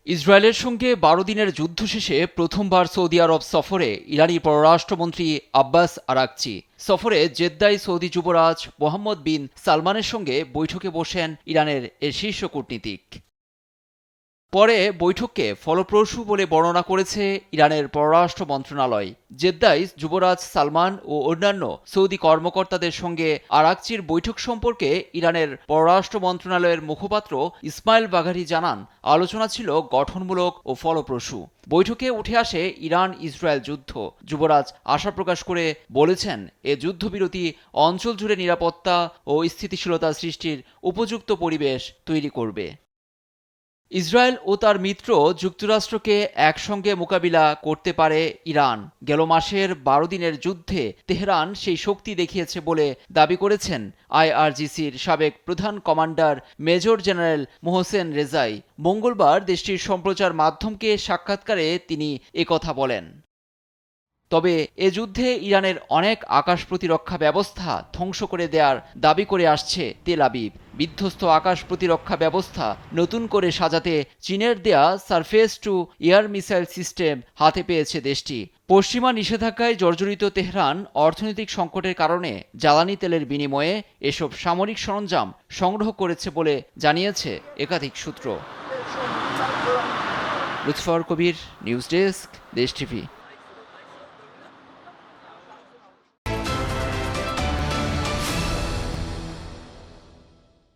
ইসরায়েলের সঙ্গে ১২ দিনের যুদ্ধ শেষে প্রথমবার সৌদি আরব সফরে ইরানি পররাষ্ট্রমন্ত্রী আব্বাস আরাকচি। সফরে জেদ্দায় সৌদি যুবরাজ মোহাম্মদ বিন সালমানের সঙ্গে বৈঠকে বসেন ইরানের এর শীর্ষ কূটনীতিক। পরে বৈঠককে ফলপ্রসূ বলে বর্ণনা করেছে ইরানের পররাষ্ট্র মন্ত্রণালয়। জেদ্দায় যুবরাজ সালমান ও অন্যান্য সৌদি কর্মকর্তাদের সঙ্গে আরাকচির বৈঠক সম্পর্কে ইরানের পররাষ্ট্র মন্ত্রণালয়ের মুখপাত্র ইসমাইল বাঘারি জানান, আলোচনা ছিল গঠনমূলক ও ফলপ্রসূ। বৈঠকে উঠে আসে ইরান ইসরায়েল যুদ্ধ। যুবরাজ আশা প্রকাশ করে বলেছেন, এ যুদ্ধবিরতি অঞ্চল জুড়ে নিরাপত্তা ও স্থিতিশীলতা সৃষ্টির উপযুক্ত পরিবেশ তৈরি করবে। ইসরায়েল ও তার মিত্র যুক্তরাষ্ট্রকে একসঙ্গে মোকাবিলা করতে পারে ইরান। গেল মাসের ১২ দিনের যুদ্ধে তেহরান সেই শক্তি দেখিয়েছে বলে দাবি করেছেন আইআরজিসির সাবেক প্রধান কমান্ডার মেজর জেনারেল মোহসেন রেজাই। মঙ্গলবার দেশটির সম্প্রচার মাধ্যমকে সাক্ষাৎকারে তিনি একথা বলেন। তবে এ যুদ্ধে ইরানের অনেক আকাশ প্রতিরক্ষা ব্যবস্থা ধ্বংস করে দেওয়ার দাবি করে আসছে তেল আবিব। বিধ্বস্ত আকাশ প্রতিরক্ষা ব্যবস্থা নতুন করে সাজাতে চীনের দেয়া surface two air missile system হাতে পেয়েছে দেশটি। পশ্চিমা নিষেধাজ্ঞায় জর্জরিত তেহরান অর্থনৈতিক সংকটের কারণে জ্বালানি তেলের বিনিময়ে এসব সামরিক সরঞ্জাম সংগ্রহ করেছে বলে জানিয়েছে একাধিক সূত্র। লুৎফর কবির, নিউজ ডেস্ক, দেশ টিভি।